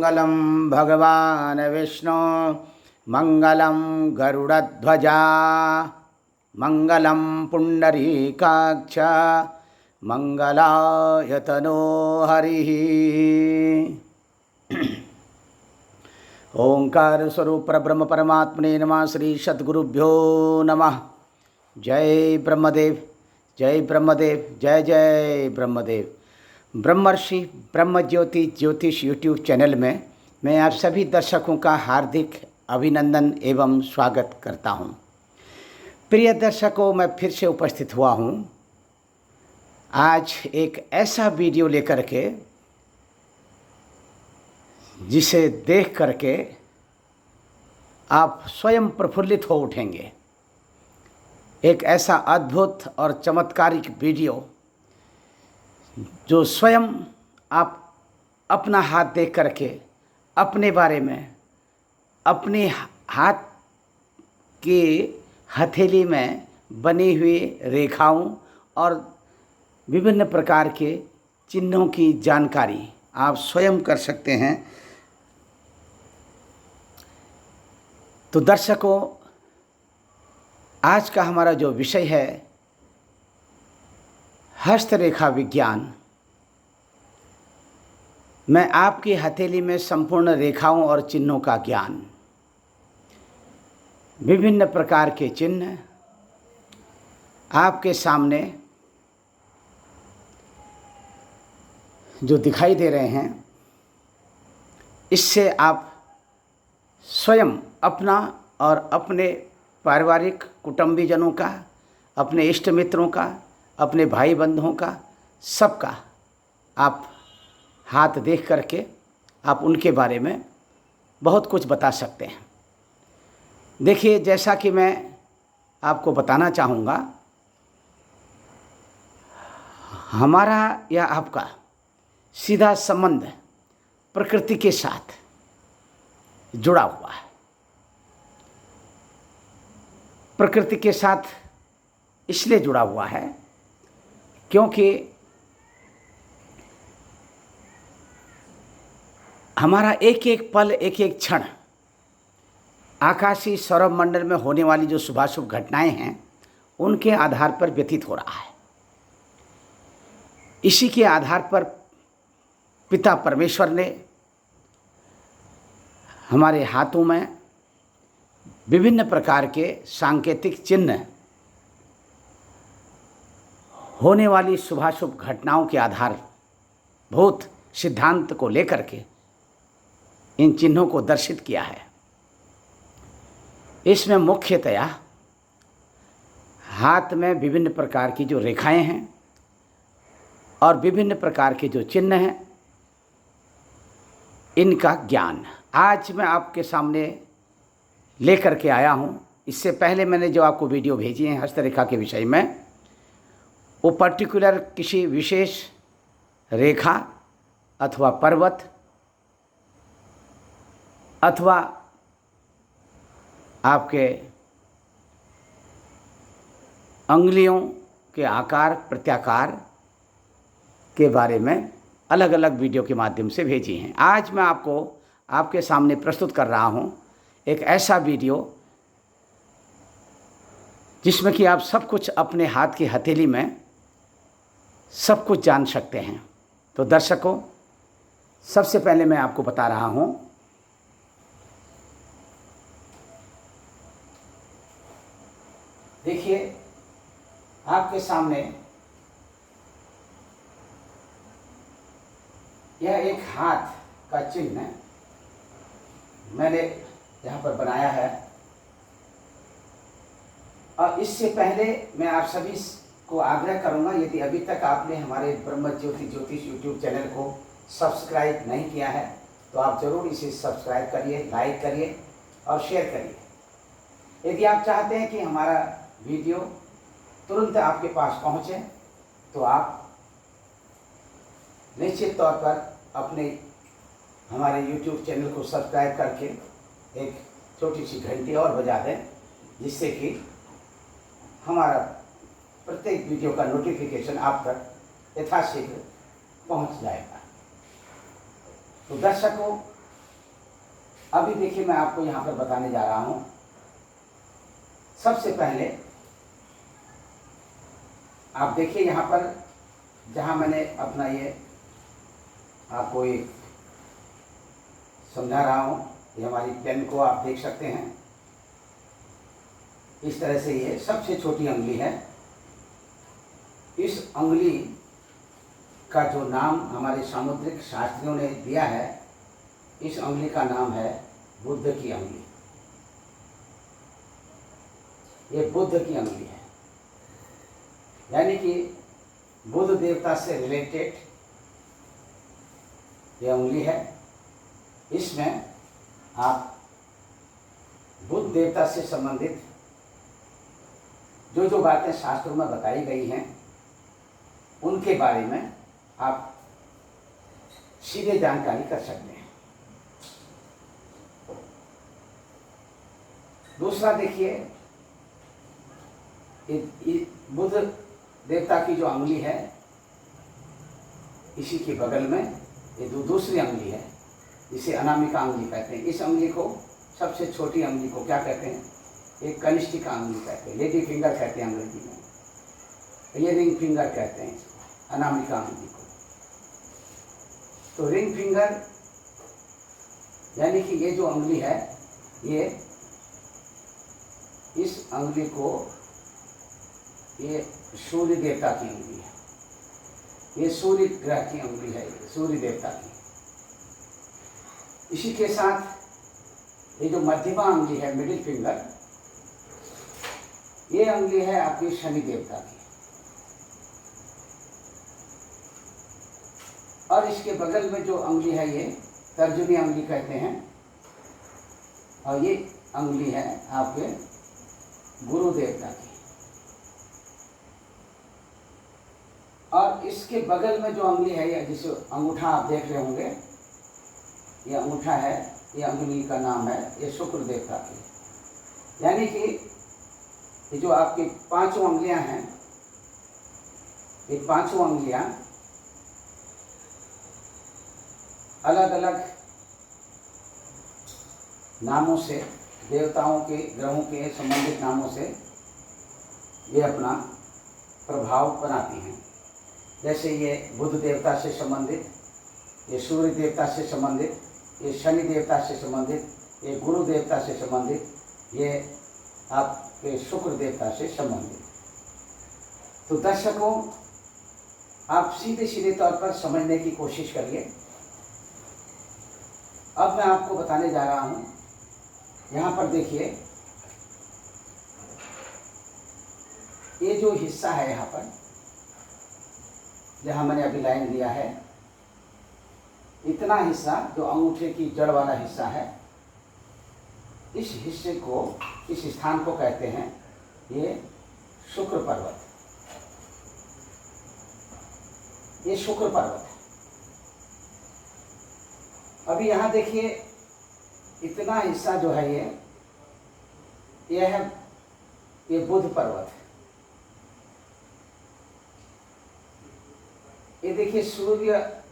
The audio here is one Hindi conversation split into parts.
मंगलम भगवान विष्णु मंगलम गरुड़ध्वजा मंगलम पुंडरीकाक्ष मंगलाय तनो हरिः। ओंकार स्वरूप ब्रह्म परमात्मने नमः। श्री सद्गुरुभ्यो नमः। जय ब्रह्मदेव, जय ब्रह्मदेव, जय जय ब्रह्मदेव। ब्रह्मर्षि ब्रह्मज्योति ज्योतिष यूट्यूब चैनल में मैं आप सभी दर्शकों का हार्दिक अभिनंदन एवं स्वागत करता हूं। प्रिय दर्शकों, मैं फिर से उपस्थित हुआ हूं आज एक ऐसा वीडियो लेकर के जिसे देख करके आप स्वयं प्रफुल्लित हो उठेंगे। एक ऐसा अद्भुत और चमत्कारिक वीडियो जो स्वयं आप अपना हाथ देख करके अपने बारे में, अपने हाथ की हथेली में बनी हुई रेखाओं और विभिन्न प्रकार के चिन्हों की जानकारी आप स्वयं कर सकते हैं। तो दर्शकों, आज का हमारा जो विषय है हस्तरेखा विज्ञान। मैं आपकी हथेली में संपूर्ण रेखाओं और चिन्हों का ज्ञान, विभिन्न प्रकार के चिन्ह आपके सामने जो दिखाई दे रहे हैं, इससे आप स्वयं अपना और अपने पारिवारिक कुटुंबीजनों का, अपने इष्ट मित्रों का, अपने भाई बंधुओं का, सबका आप हाथ देख करके आप उनके बारे में बहुत कुछ बता सकते हैं। देखिए, जैसा कि मैं आपको बताना चाहूँगा, हमारा या आपका सीधा संबंध प्रकृति के साथ जुड़ा हुआ है। प्रकृति के साथ इसलिए जुड़ा हुआ है क्योंकि हमारा एक एक पल, एक एक क्षण आकाशीय सौरभ मंडल में होने वाली जो शुभाशुभ घटनाएं हैं, उनके आधार पर व्यतीत हो रहा है। इसी के आधार पर पिता परमेश्वर ने हमारे हाथों में विभिन्न प्रकार के सांकेतिक चिन्ह होने वाली शुभाशुभ घटनाओं के आधार भूत सिद्धांत को लेकर के इन चिन्हों को दर्शित किया है। इसमें मुख्यतया हाथ में विभिन्न प्रकार की जो रेखाएं हैं और विभिन्न प्रकार के जो चिन्ह हैं, इनका ज्ञान आज मैं आपके सामने लेकर के आया हूं। इससे पहले मैंने जो आपको वीडियो भेजी है हस्तरेखा के विषय में, वो पर्टिकुलर किसी विशेष रेखा अथवा पर्वत अथवा आपके अंगुलियों के आकार प्रत्याकार के बारे में अलग अलग वीडियो के माध्यम से भेजी हैं। आज मैं आपको आपके सामने प्रस्तुत कर रहा हूं एक ऐसा वीडियो जिसमें कि आप सब कुछ अपने हाथ की हथेली में सब कुछ जान सकते हैं। तो दर्शकों, सबसे पहले मैं आपको बता रहा हूं, देखिए आपके सामने यह एक हाथ का चिन्ह मैंने यहाँ पर बनाया है। और इससे पहले मैं आप सभी को आग्रह करूंगा, यदि अभी तक आपने हमारे ब्रह्म ज्योति ज्योतिष यूट्यूब चैनल को सब्सक्राइब नहीं किया है तो आप ज़रूर इसे सब्सक्राइब करिए, लाइक करिए और शेयर करिए। यदि आप चाहते हैं कि हमारा वीडियो तुरंत आपके पास पहुंचे तो आप निश्चित तौर पर अपने हमारे YouTube चैनल को सब्सक्राइब करके एक छोटी सी घंटी और बजा दें, जिससे कि हमारा प्रत्येक वीडियो का नोटिफिकेशन आप तक यथाशीघ्र पहुंच जाएगा। तो दर्शकों, अभी देखिए मैं आपको यहाँ पर बताने जा रहा हूँ। सबसे पहले आप देखिए यहाँ पर, जहाँ मैंने अपना ये आपको एक समझा रहा हूँ, ये हमारी पेन को आप देख सकते हैं। इस तरह से ये सबसे छोटी उंगली है। इस उंगली का जो नाम हमारे सामुद्रिक शास्त्रियों ने दिया है, इस उंगली का नाम है बुद्ध की उंगली। ये बुद्ध की उंगली है, यानी कि बुद्ध देवता से रिलेटेड ये उंगली है। इसमें आप बुद्ध देवता से संबंधित जो जो बातें शास्त्रों में बताई गई हैं, उनके बारे में आप सीधे जानकारी कर सकते हैं। दूसरा देखिए, बुद्ध देवता की जो उंगली है, इसी के बगल में ये दूसरी उंगली है, इसे अनामिका उंगली कहते हैं। इस उंगली को, सबसे छोटी उंगली को क्या कहते हैं? एक कनिष्ठिका उंगली कहते हैं, लेडी फिंगर कहते हैं अंग्रेजी में। ये रिंग फिंगर कहते हैं अनामिका उंगली को। तो रिंग फिंगर यानी कि ये जो उंगली है, ये इस उंगली को, ये सूर्य देवता की उंगली है। ये सूर्य ग्रह की उंगली है, सूर्य देवता की। इसी के साथ ये जो मध्यमा उंगली है, मिडिल फिंगर, ये उंगली है आपकी शनि देवता की। और इसके बगल में जो उंगली है, ये तर्जनी उंगली कहते हैं। और ये उंगली है आपके गुरु देवता की। और इसके बगल में जो उंगली है, ये जिसे अंगूठा आप देख रहे होंगे, ये अंगूठा है, ये उंगली का नाम है, ये शुक्र देवता की। यानी कि ये जो आपकी पांचों उंगलियां हैं, ये पांचों उंगलियां अलग अलग नामों से, देवताओं के, ग्रहों के संबंधित नामों से ये अपना प्रभाव बनाती हैं। जैसे ये बुध देवता से संबंधित, ये सूर्य देवता से संबंधित, ये शनि देवता से संबंधित, ये गुरु देवता से संबंधित, ये आपके शुक्र देवता से संबंधित। तो दर्शकों, आप सीधे सीधे तौर पर समझने की कोशिश करिए। अब मैं आपको बताने जा रहा हूँ, यहाँ पर देखिए, ये जो हिस्सा है यहाँ पर, जहाँ मैंने अभी लाइन दिया है, इतना हिस्सा जो अंगूठे की जड़ वाला हिस्सा है, इस हिस्से को, इस स्थान को कहते हैं ये शुक्र पर्वत। ये शुक्र पर्वत है। अभी यहाँ देखिए, इतना हिस्सा जो है ये है, ये बुध पर्वत है। ये देखिए, सूर्य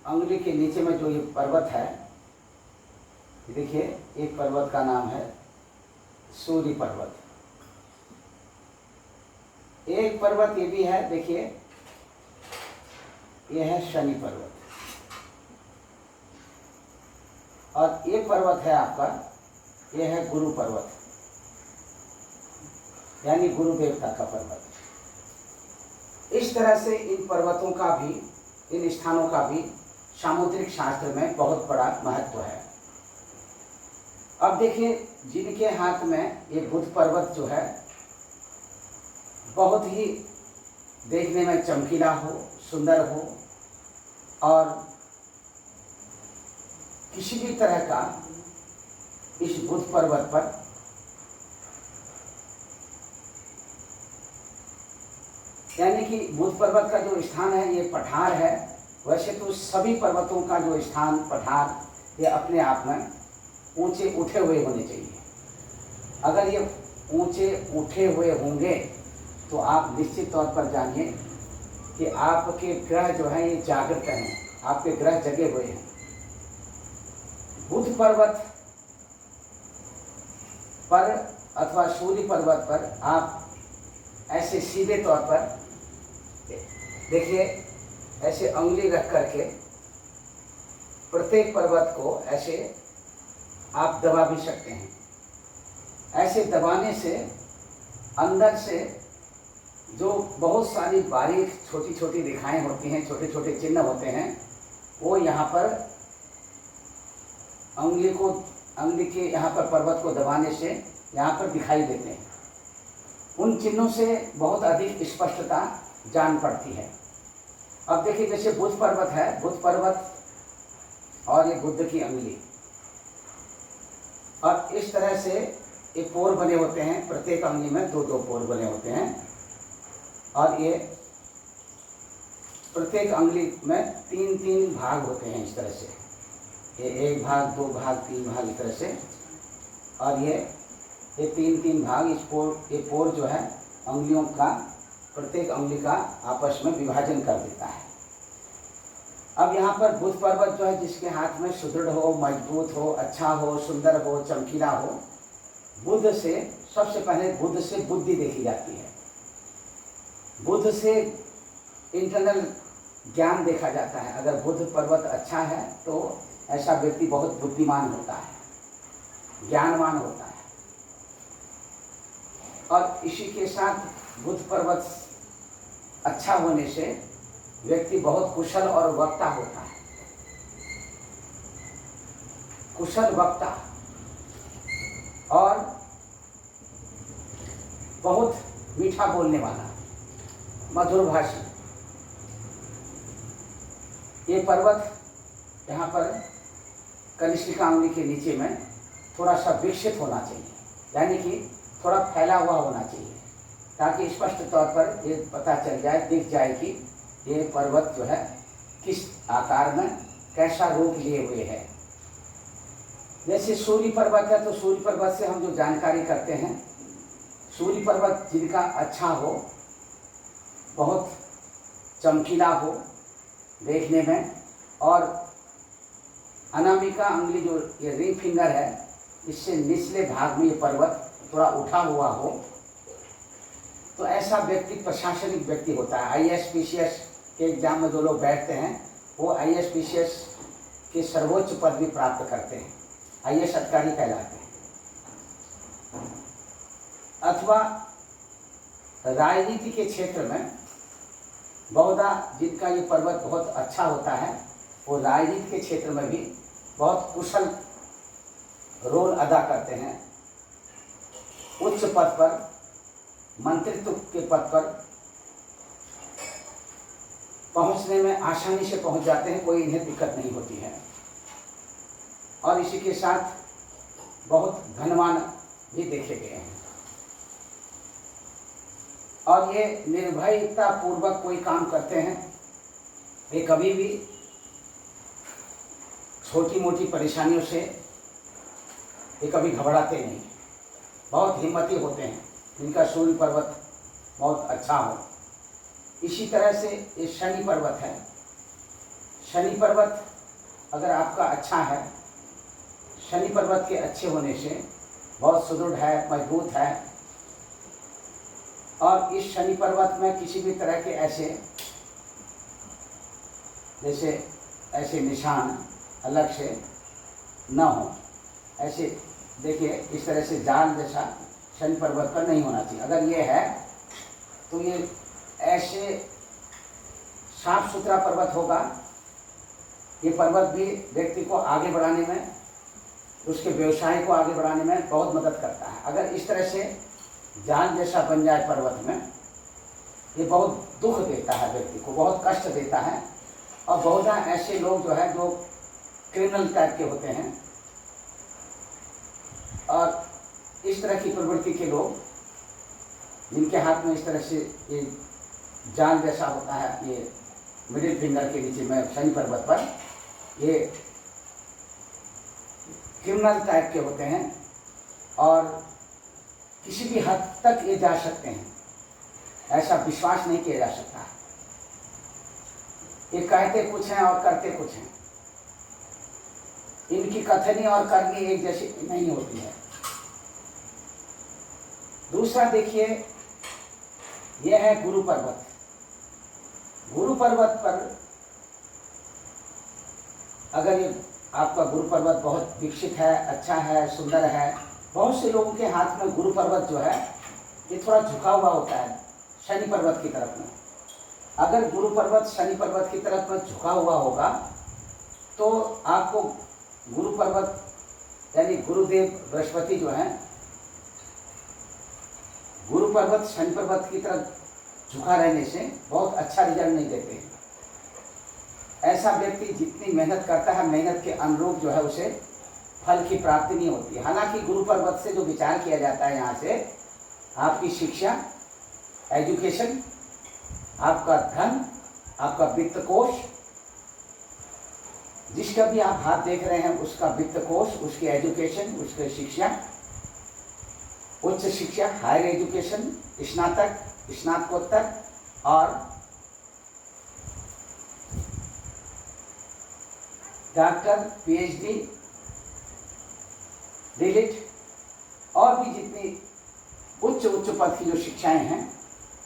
उंगली के नीचे में जो ये पर्वत है, देखिए, एक पर्वत का नाम है सूर्य पर्वत। एक पर्वत ये भी है, देखिए, ये है शनि पर्वत। और एक पर्वत है आपका, ये है गुरु पर्वत, यानी गुरु देवता का पर्वत। इस तरह से इन पर्वतों का भी, इन स्थानों का भी सामुद्रिक शास्त्र में बहुत बड़ा महत्व है। अब देखिए, जिनके हाथ में ये बुध पर्वत जो है, बहुत ही देखने में चमकीला हो, सुंदर हो, और किसी भी तरह का इस बुध पर्वत पर यानी कि बुध पर्वत का जो स्थान है, ये पठार है। वैसे तो सभी पर्वतों का जो स्थान, पठार, ये अपने आप में ऊंचे उठे हुए होने चाहिए। अगर ये ऊंचे उठे हुए होंगे तो आप निश्चित तौर पर जानिए कि आपके ग्रह जो हैं ये जागृत हैं, आपके ग्रह जगे हुए हैं। बुध पर्वत पर अथवा सूर्य पर्वत पर आप ऐसे सीधे तौर पर देखिए, ऐसे उंगली रख करके प्रत्येक पर्वत को ऐसे आप दबा भी सकते हैं। ऐसे दबाने से अंदर से जो बहुत सारी बारीक छोटी छोटी रेखाएं होती हैं, छोटे छोटे चिन्ह होते हैं, वो यहाँ पर उंगली के यहाँ पर पर्वत को दबाने से यहाँ पर दिखाई देते हैं। उन चिन्हों से बहुत अधिक स्पष्टता जान पड़ती है। अब देखिए, जैसे बुध पर्वत है, बुध पर्वत और ये बुद्ध की उंगली, और इस तरह से ये पोर बने होते हैं। प्रत्येक उंगली में दो दो पोर बने होते हैं, और ये प्रत्येक उंगली में तीन तीन भाग होते हैं। इस तरह से ये एक भाग, दो भाग, तीन भाग, इस तरह से, और ये तीन तीन भाग। ये पोर जो है उंगलियों का, प्रत्येक उंगली का आपस में विभाजन कर देता है। अब यहाँ पर बुध पर्वत जो है, जिसके हाथ में सुदृढ़ हो, मजबूत हो, अच्छा हो, सुंदर हो, चमकीला हो, बुध से सबसे पहले बुध से बुद्धि देखी जाती है। बुध से इंटरनल ज्ञान देखा जाता है। अगर बुध पर्वत अच्छा है तो ऐसा व्यक्ति बहुत बुद्धिमान होता है, ज्ञानवान होता है। और इसी के साथ बुध पर्वत अच्छा होने से व्यक्ति बहुत कुशल और वक्ता होता है। कुशल वक्ता और बहुत मीठा बोलने वाला, मधुरभाषी। ये पर्वत यहाँ पर कनिष्ठिका उंगली के नीचे में थोड़ा सा विकसित होना चाहिए, यानी कि थोड़ा फैला हुआ होना चाहिए, ताकि स्पष्ट तौर पर ये पता चल जाए, दिख जाए कि ये पर्वत जो है किस आकार में कैसा रूप लिए हुए है। जैसे सूर्य पर्वत है, तो सूर्य पर्वत से हम जो जानकारी करते हैं, सूर्य पर्वत जिनका अच्छा हो, बहुत चमकीला हो देखने में, और अनामिका उंगली जो ये रिंग फिंगर है, इससे निचले भाग में ये पर्वत थोड़ा उठा हुआ हो, तो ऐसा व्यक्ति प्रशासनिक व्यक्ति होता है। IAS-PCS के एग्जाम में जो लोग बैठते हैं, वो IAS-PCS के सर्वोच्च पद भी प्राप्त करते हैं, IAS अधिकारी कहलाते हैं। अथवा राजनीति के क्षेत्र में बहुधा जिनका ये पर्वत बहुत अच्छा होता है, वो राजनीति के क्षेत्र में भी बहुत कुशल रोल अदा करते हैं। उच्च पद पर, मंत्रित्व के पद पर पहुंचने में आसानी से पहुंच जाते हैं, कोई इन्हें दिक्कत नहीं होती है। और इसी के साथ बहुत धनवान भी देखे गए हैं। और ये निर्भयता पूर्वक कोई काम करते हैं, ये कभी भी छोटी मोटी परेशानियों से ये कभी घबराते नहीं, बहुत हिम्मती होते हैं, जिनका सूर्य पर्वत बहुत अच्छा हो। इसी तरह से ये शनि पर्वत है। शनि पर्वत अगर आपका अच्छा है, शनि पर्वत के अच्छे होने से बहुत सुदृढ़ है, मजबूत है, और इस शनि पर्वत में किसी भी तरह के ऐसे निशान अलग से न हो। ऐसे देखिए, इस तरह से जाल जैसा शनि पर्वत पर नहीं होना चाहिए। अगर ये है तो ये ऐसे साफ सुथरा पर्वत होगा। ये पर्वत भी व्यक्ति को आगे बढ़ाने में, उसके व्यवसाय को आगे बढ़ाने में बहुत मदद करता है। अगर इस तरह से जाल जैसा बन जाए पर्वत में, ये बहुत दुख देता है, व्यक्ति को बहुत कष्ट देता है। और बहुत ऐसे लोग जो है, जो क्रिमिनल टाइप के होते हैं, और इस तरह की प्रवृत्ति के लोग, जिनके हाथ में इस तरह से ये जाल जैसा होता है, ये मिडिल फिंगर के नीचे में शनि पर्वत पर, ये क्रिमिनल टाइप के होते हैं और किसी भी हद तक ये जा सकते हैं, ऐसा विश्वास नहीं किया जा सकता। ये कहते कुछ हैं और करते कुछ हैं। इनकी कथनी और करनी एक जैसी नहीं होती है। दूसरा देखिए, यह है गुरु पर्वत। गुरु पर्वत पर अगर ये आपका गुरु पर्वत बहुत विकसित है, अच्छा है, सुंदर है, बहुत से लोगों के हाथ में गुरु पर्वत जो है ये थोड़ा झुका हुआ होता है शनि पर्वत की तरफ में। अगर गुरु पर्वत शनि पर्वत की तरफ में झुका हुआ होगा तो आपको गुरु पर्वत यानी गुरुदेव बृहस्पति जो है गुरु पर्वत शनि पर्वत की तरफ झुका रहने से बहुत अच्छा रिजल्ट नहीं देते हैं। ऐसा व्यक्ति जितनी मेहनत करता है, मेहनत के अनुरूप जो है उसे फल की प्राप्ति नहीं होती है। हालांकि गुरु पर्वत से जो विचार किया जाता है, यहाँ से आपकी शिक्षा, एजुकेशन, आपका धन, आपका वित्त कोष, जिसका भी आप हाथ देख रहे हैं उसका वित्त कोष, उसकी एजुकेशन, उसकी शिक्षा, उच्च शिक्षा, हायर एजुकेशन, स्नातक, स्नातकोत्तर और डॉक्टर, पीएचडी, डीलिट और भी जितनी उच्च पद की जो शिक्षाएं हैं,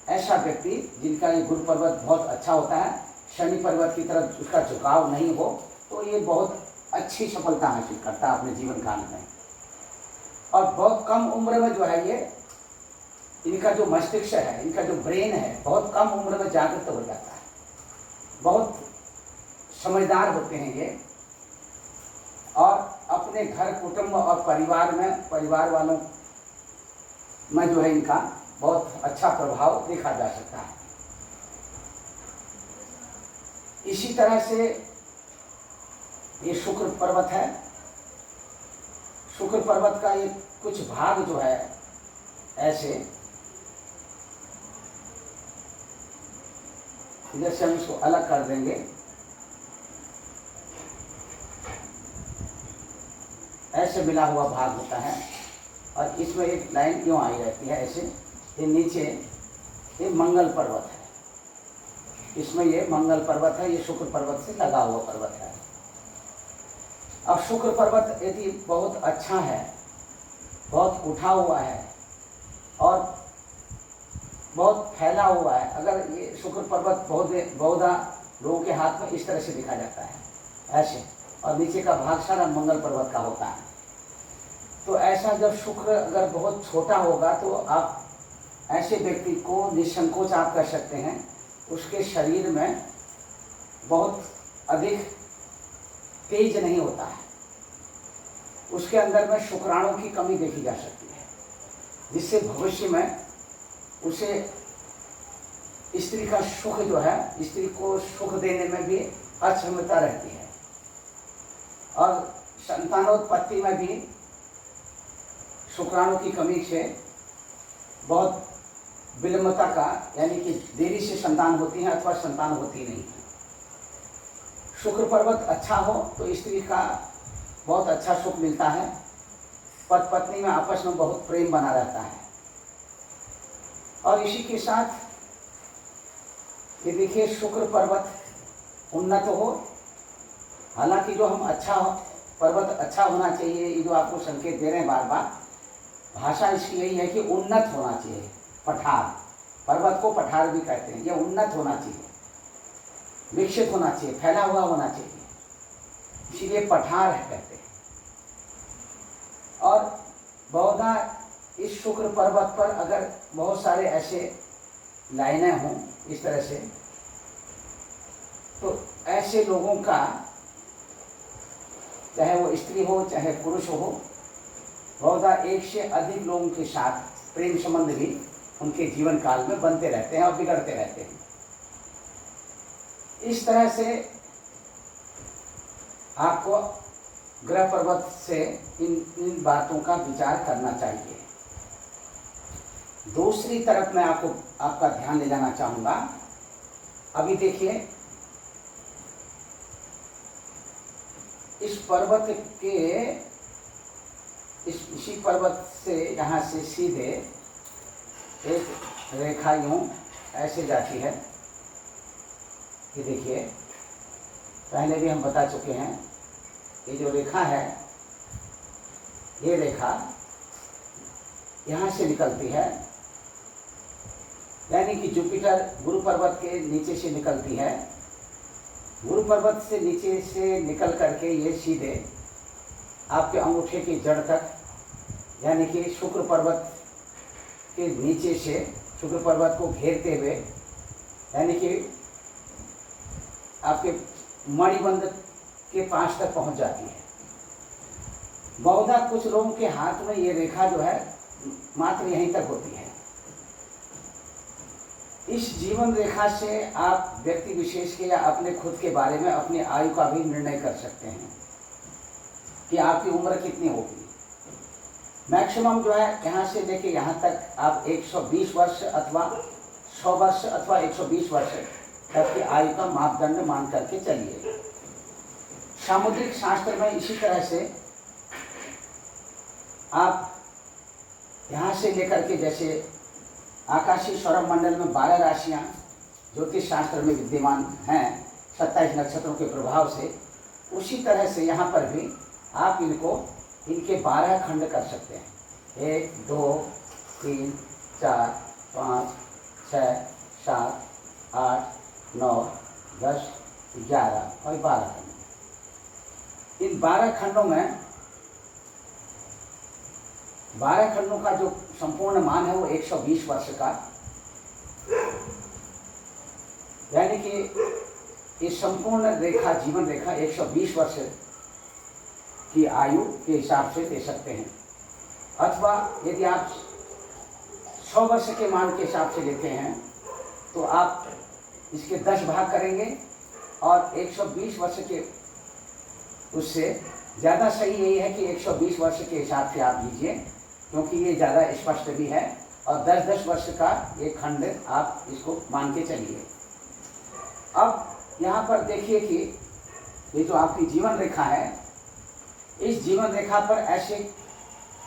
ऐसा व्यक्ति जिनका ये गुरु पर्वत बहुत अच्छा होता है, शनि पर्वत की तरफ उसका झुकाव नहीं हो, तो ये बहुत अच्छी सफलता हासिल करता है अपने जीवन काल में। और बहुत कम उम्र में जो है ये इनका जो मस्तिष्क है, इनका जो ब्रेन है, बहुत कम उम्र में जागृत हो जाता है। बहुत समझदार होते हैं ये और अपने घर, कुटुंब और परिवार वालों में जो है इनका बहुत अच्छा प्रभाव देखा जा सकता है। इसी तरह से ये शुक्र पर्वत है। शुक्र पर्वत का ये कुछ भाग जो है ऐसे, इधर से हम इसको अलग कर देंगे, ऐसे मिला हुआ भाग होता है और इसमें एक लाइन क्यों आई रहती है ऐसे। ये नीचे ये मंगल पर्वत है, इसमें ये मंगल पर्वत है, ये शुक्र पर्वत से लगा हुआ पर्वत है। अब शुक्र पर्वत यदि बहुत अच्छा है, बहुत उठा हुआ है और बहुत फैला हुआ है, अगर ये शुक्र पर्वत बहुधा लोगों के हाथ में इस तरह से दिखा जाता है ऐसे, और नीचे का भाग सारा मंगल पर्वत का होता है, तो ऐसा जब शुक्र अगर बहुत छोटा होगा तो आप ऐसे व्यक्ति को निसंकोच आप कर सकते हैं, उसके शरीर में बहुत अधिक तेज नहीं होता है, उसके अंदर में शुक्राणु की कमी देखी जा सकती है, जिससे भविष्य में उसे स्त्री का सुख जो है, स्त्री को सुख देने में भी अक्षमता रहती है और संतानोत्पत्ति में भी शुक्राणु की कमी से बहुत विलंबता का, यानी कि देरी से संतान होती है अथवा संतान होती नहीं है। शुक्र पर्वत अच्छा हो तो स्त्री का बहुत अच्छा सुख मिलता है, पति पत्नी में आपस में बहुत प्रेम बना रहता है। और इसी के साथ ये देखिए शुक्र पर्वत उन्नत हो, हालांकि जो हम अच्छा हो, पर्वत अच्छा होना चाहिए, ये जो आपको संकेत दे रहे हैं बार बार, भाषा इसकी यही है कि उन्नत होना चाहिए। पठार, पर्वत को पठार भी कहते हैं, ये उन्नत होना चाहिए, विकसित होना चाहिए, फैला हुआ होना चाहिए, इसीलिए पठार है कहते हैं। और बहुधा इस शुक्र पर्वत पर अगर बहुत सारे ऐसे लाइनें हों इस तरह से, तो ऐसे लोगों का, चाहे वो स्त्री हो चाहे पुरुष हो, बहुधा एक से अधिक लोगों के साथ प्रेम संबंध भी उनके जीवन काल में बनते रहते हैं और बिगड़ते रहते हैं। इस तरह से आपको ग्रह पर्वत से इन बातों का विचार करना चाहिए। दूसरी तरफ मैं आपका ध्यान ले जाना चाहूँगा। अभी देखिए इस पर्वत के इसी पर्वत से यहाँ से सीधे एक रेखा यूँ ऐसे जाती है। ये देखिए, पहले भी हम बता चुके हैं, ये जो रेखा है, ये रेखा यहाँ से निकलती है, यानी कि जुपिटर गुरु पर्वत के नीचे से निकलती है। गुरु पर्वत से नीचे से निकल करके ये सीधे आपके अंगूठे की जड़ तक, यानी कि शुक्र पर्वत के नीचे से शुक्र पर्वत को घेरते हुए, यानी कि आपके मणिबंध के पास तक पहुंच जाती है। बहुधा कुछ लोगों के हाथ में ये रेखा जो है मात्र यहीं तक होती है। इस जीवन रेखा से आप व्यक्ति विशेष के या अपने खुद के बारे में अपनी आयु का भी निर्णय कर सकते हैं कि आपकी उम्र कितनी होगी। मैक्सिमम जो है यहाँ से लेके यहाँ तक आप 120 वर्ष अथवा 100 वर्ष अथवा 120 वर्ष तक की आयु का मापदंड मान करके चलिए। सामुद्रिक शास्त्र में इसी तरह से आप यहाँ से लेकर के, जैसे आकाशीय सौर मंडल में 12 राशियाँ ज्योतिष शास्त्र में विद्यमान हैं 27 नक्षत्रों के प्रभाव से, उसी तरह से यहाँ पर भी आप इनके 12 खंड कर सकते हैं। 1 2 3 4 5 6 7 8 9 10 11 और 12 खंड। इन 12 खंडों में 12 खंडों का जो संपूर्ण मान है वो 120 वर्ष का, यानी कि इस संपूर्ण रेखा जीवन रेखा 120 वर्ष की आयु के हिसाब से दे सकते हैं। अथवा यदि आप 100 वर्ष के मान के हिसाब से लेते हैं तो आप इसके 10 भाग करेंगे और 120 वर्ष के, उससे ज़्यादा सही यही है कि 120 वर्ष के हिसाब से आप लीजिए, क्योंकि ये ज़्यादा स्पष्ट भी है और 10-10 वर्ष का एक खंड आप इसको मान के चलिए। अब यहाँ पर देखिए कि ये जो आपकी जीवन रेखा है, इस जीवन रेखा पर ऐसे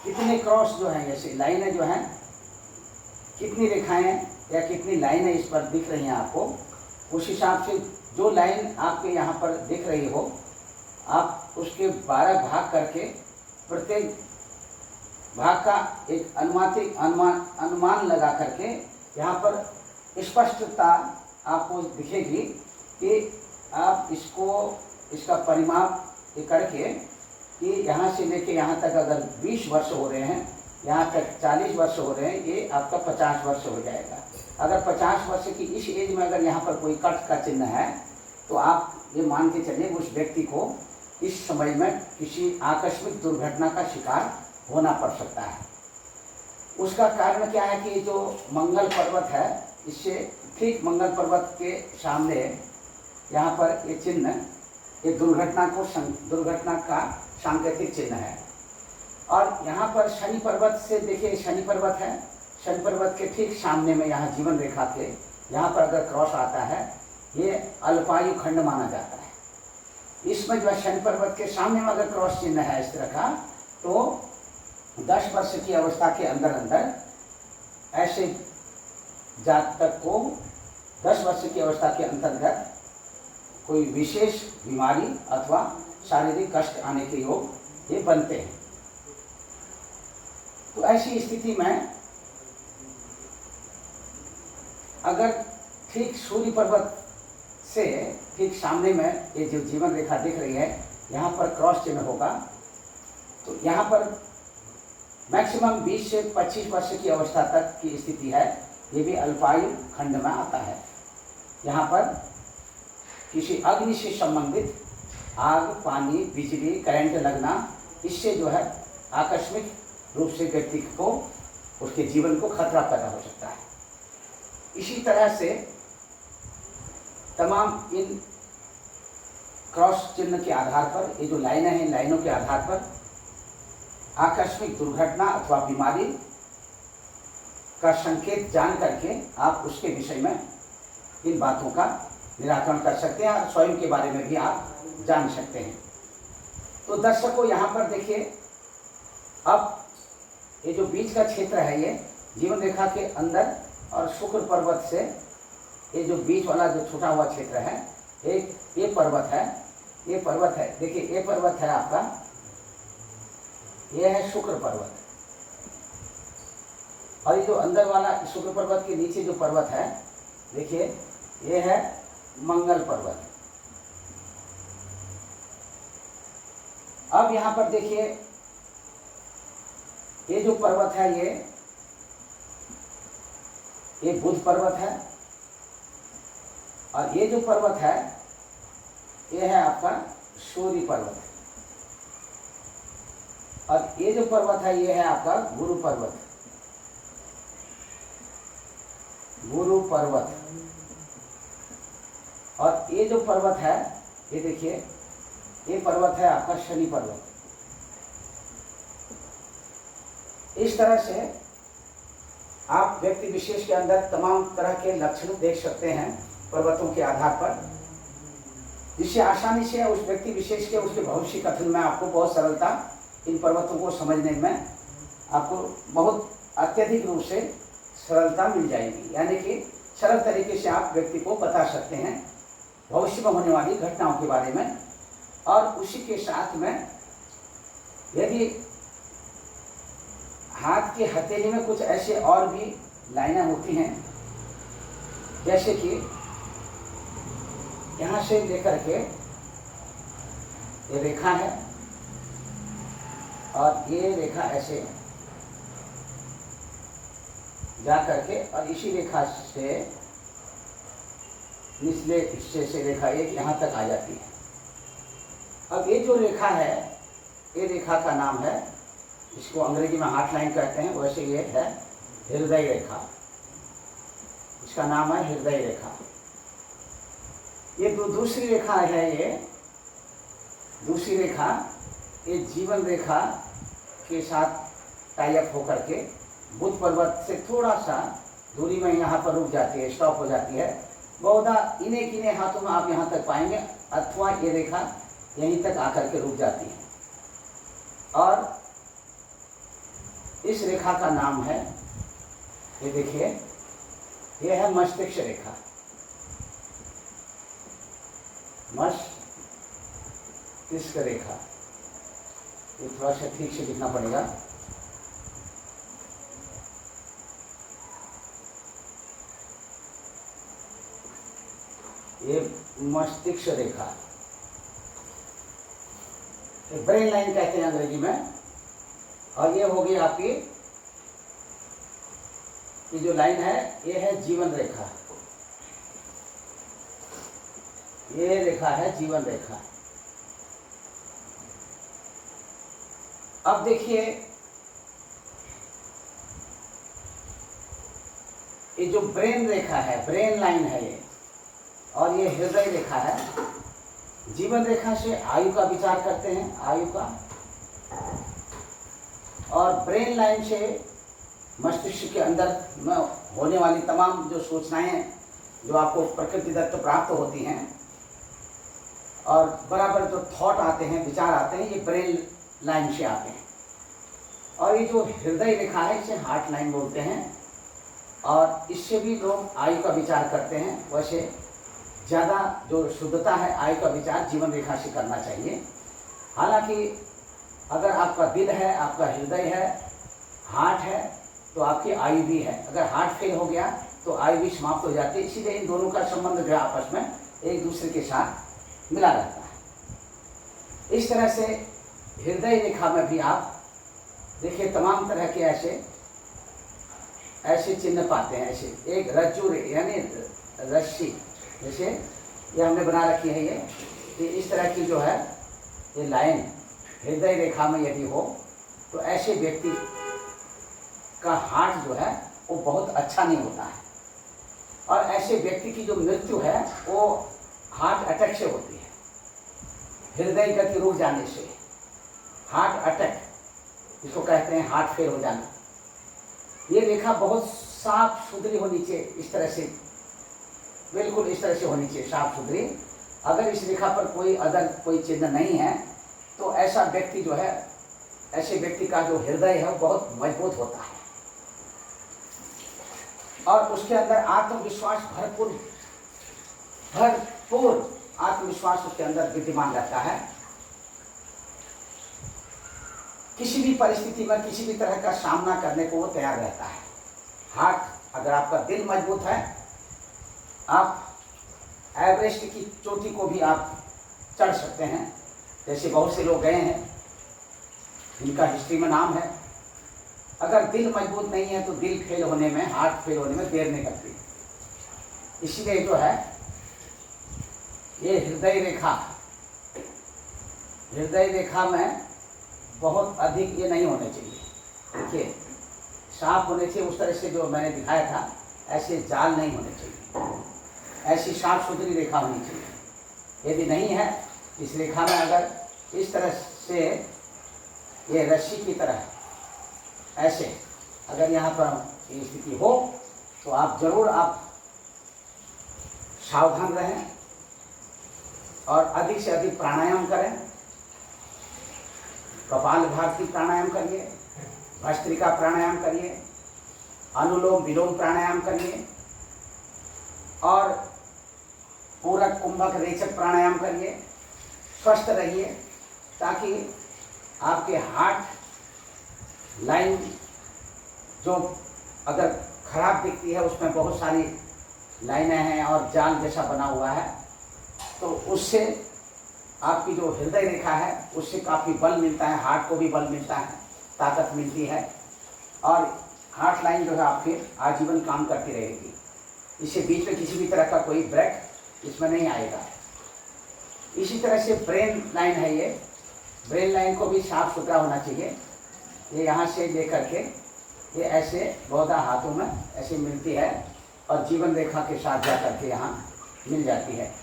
कितने क्रॉस जो हैं, ऐसे लाइनें जो हैं, कितनी रेखाएं या कितनी लाइनें इस पर दिख रही हैं आपको, उस हिसाब से जो लाइन आपके यहाँ पर दिख रही हो आप उसके 12 भाग करके प्रत्येक भाग का एक अनुमान लगा करके यहाँ पर स्पष्टता आपको दिखेगी कि आप इसका परिमाप करके कि यहाँ से लेके यहाँ तक अगर 20 वर्ष हो रहे हैं, यहाँ तक 40 वर्ष हो रहे हैं, ये आपका 50 वर्ष हो जाएगा। अगर 50 वर्ष की इस एज में अगर यहाँ पर कोई कट का चिन्ह है तो आप ये मान के चलिए उस व्यक्ति को इस समय में किसी आकस्मिक दुर्घटना का शिकार होना पड़ सकता है। उसका कारण क्या है कि जो मंगल पर्वत है, इससे ठीक मंगल पर्वत के सामने यहाँ पर ये चिन्ह, ये दुर्घटना का सांकेतिक चिन्ह है। और यहाँ पर शनि पर्वत से देखिए, शनि पर्वत है, शनि पर्वत के ठीक सामने में यहाँ जीवन रेखा के यहाँ पर अगर क्रॉस आता है, ये अल्पायु खंड माना जाता है। इसमें जो है शनि पर्वत के सामने में अगर क्रॉस चिन्ह है इस तरह का, तो 10 वर्ष की अवस्था के अंदर अंदर ऐसे जातक को 10 वर्ष की अवस्था के अंतर्गत कोई विशेष बीमारी अथवा शारीरिक कष्ट आने के योग ये बनते हैं। तो ऐसी स्थिति में अगर ठीक सूर्य पर्वत से ठीक सामने में ये जो जीवन रेखा दिख रही है, यहाँ पर क्रॉस चिन्ह होगा, तो यहाँ पर मैक्सिमम 20 से 25 वर्ष की अवस्था तक की स्थिति है, ये भी अल्पायु खंड में आता है। यहाँ पर किसी अग्नि से संबंधित आग, पानी, बिजली, करंट लगना, इससे जो है आकस्मिक रूप से व्यक्ति को उसके जीवन को खतरा पैदा हो सकता है। इसी तरह से तमाम इन क्रॉस चिन्ह के आधार पर, ये जो लाइनें हैं, लाइनों के आधार पर आकस्मिक दुर्घटना अथवा बीमारी का संकेत जान करके आप उसके विषय में इन बातों का निराकरण कर सकते हैं और स्वयं के बारे में भी आप जान सकते हैं। तो दर्शकों, यहाँ पर देखिए, अब ये जो बीच का क्षेत्र है, ये जीवन रेखा के अंदर और शुक्र पर्वत से ये जो बीच वाला जो छूटा हुआ क्षेत्र है, एक ये पर्वत है, ये पर्वत है, देखिए ये पर्वत है आपका, ये है शुक्र पर्वत। और ये जो अंदर वाला शुक्र पर्वत के नीचे जो पर्वत है, देखिए ये है मंगल पर्वत। अब यहाँ पर देखिए ये जो पर्वत है ये बुध पर्वत है, और ये जो पर्वत है ये है आपका सूर्य पर्वत, और ये जो पर्वत है ये है आपका गुरु पर्वत। गुरु पर्वत। और ये जो पर्वत है ये देखिए ये पर्वत है आपका शनि पर्वत। इस तरह से आप व्यक्ति विशेष के अंदर तमाम तरह के लक्षण देख सकते हैं पर्वतों के आधार पर, जिससे आसानी से उस व्यक्ति विशेष के उसके भविष्य कथन में आपको बहुत सरलता, इन पर्वतों को समझने में आपको बहुत अत्यधिक रूप से सरलता मिल जाएगी। यानी कि सरल तरीके से आप व्यक्ति को बता सकते हैं भविष्य में होने वाली घटनाओं के बारे में। और उसी के साथ में यदि हाथ के हथेली में कुछ ऐसे और भी लाइनें होती हैं, जैसे कि यहाँ से लेकर के ये रेखा है और ये रेखा ऐसे जा करके और इसी रेखा से निचले हिस्से से रेखा एक यहाँ तक आ जाती है। अब ये जो रेखा है ये रेखा का नाम है, इसको अंग्रेजी में हार्ट लाइन कहते हैं, वैसे ये है हृदय रेखा। इसका नाम है हृदय रेखा। ये दूसरी रेखा है, ये दूसरी रेखा ये जीवन रेखा के साथ टाई अप होकर के बुध पर्वत से थोड़ा सा दूरी में यहाँ पर रुक जाती है, स्टॉप हो जाती है। बहुधा इन्हें किन्हें हाथों में आप यहाँ तक पाएंगे, अथवा ये रेखा यहीं तक आकर के रुक जाती है। और इस रेखा का नाम है, ये देखिए ये है मस्तिष्क रेखा। मस्तिष्क रेखा, ये थोड़ा सा ठीक से लिखना पड़ेगा। ये मस्तिष्क रेखा, ब्रेन लाइन कहते हैं अंग्रेजी में। और ये होगी आपकी ये जो लाइन है ये है जीवन रेखा। ये रेखा है जीवन रेखा। अब देखिए ये जो ब्रेन रेखा है, ब्रेन लाइन है ये, और ये हृदय रेखा है। जीवन रेखा से आयु का विचार करते हैं, आयु का, और ब्रेन लाइन से मस्तिष्क के अंदर में होने वाली तमाम जो सूचनाएं जो आपको प्रकृति दत्त प्राप्त होती हैं और बराबर जो थॉट आते हैं, विचार आते हैं, ये ब्रेन लाइन से आते हैं। और ये जो हृदय रेखा है इसे हार्ट लाइन बोलते हैं, और इससे भी लोग आयु का विचार करते हैं। वैसे ज़्यादा जो शुद्धता है आयु का विचार जीवन रेखा से करना चाहिए। हालांकि अगर आपका दिल है, आपका हृदय है, हार्ट है, तो आपकी आयु भी है। अगर हार्ट फेल हो गया तो आयु भी समाप्त हो जाती है। इसीलिए इन दोनों का संबंध जो है आपस में एक दूसरे के साथ मिला रहता है। इस तरह से हृदय रेखा में भी आप देखिए तमाम तरह के ऐसे चिन्ह पाते हैं। ऐसे एक रज्जु यानी रस्सी, जैसे ये हमने बना रखी है, ये इस तरह की जो है ये लाइन हृदय रेखा में यदि हो तो ऐसे व्यक्ति का हार्ट जो है वो बहुत अच्छा नहीं होता है। और ऐसे व्यक्ति की जो मृत्यु है वो हार्ट अटैक से होती है, हृदय गति रुक जाने से। हार्ट अटैक इसको कहते हैं, हार्ट फेल हो जाना। ये रेखा बहुत साफ सुथरी होनी चाहिए, इस तरह से, बिल्कुल इस तरह से होनी चाहिए, साफ सुथरी। अगर इस रेखा पर कोई चिन्ह नहीं है तो ऐसा व्यक्ति जो है, ऐसे व्यक्ति का जो हृदय है वो बहुत मजबूत होता है और उसके अंदर आत्मविश्वास भरपूर आत्मविश्वास उसके अंदर विद्यमान रहता है। किसी भी परिस्थिति में किसी भी तरह का सामना करने को वो तैयार रहता है। हार्ट, अगर आपका दिल मजबूत है, आप एवरेस्ट की चोटी को भी आप चढ़ सकते हैं। जैसे बहुत से लोग गए हैं जिनका हिस्ट्री में नाम है। अगर दिल मजबूत नहीं है तो दिल फेल होने में, हार्ट फेल होने में देर नहीं करती। इसीलिए जो है ये हृदय रेखा में बहुत अधिक ये नहीं होने चाहिए। देखिए साफ होने चाहिए उस तरह से जो मैंने दिखाया था, ऐसे जाल नहीं होने चाहिए, ऐसी साफ सुथरी रेखा होनी चाहिए। यदि नहीं है, इस रेखा में अगर इस तरह से ये रस्सी की तरह ऐसे अगर यहाँ पर ये स्थिति हो तो आप जरूर आप सावधान रहें और अधिक से अधिक प्राणायाम करें। कपालभाति प्राणायाम करिए, भस्त्रिका प्राणायाम करिए, अनुलोम विलोम प्राणायाम करिए और पूरक कुंभक रेचक प्राणायाम करिए। स्वस्थ रहिए ताकि आपके हार्ट लाइन जो अगर खराब दिखती है उसमें बहुत सारी लाइनें हैं और जाल जैसा बना हुआ है, तो उससे आपकी जो हृदय रेखा है उससे काफ़ी बल मिलता है, हार्ट को भी बल मिलता है, ताकत मिलती है और हार्ट लाइन जो है आपकी आजीवन काम करती रहेगी। इससे बीच में किसी भी तरह का कोई ब्रेक इसमें नहीं आएगा। इसी तरह से ब्रेन लाइन है, ये ब्रेन लाइन को भी साफ सुथरा होना चाहिए। ये यहाँ से लेकर के ये ऐसे बहुधा हाथों में ऐसे मिलती है और जीवन रेखा के साथ जा करके यहाँ मिल जाती है।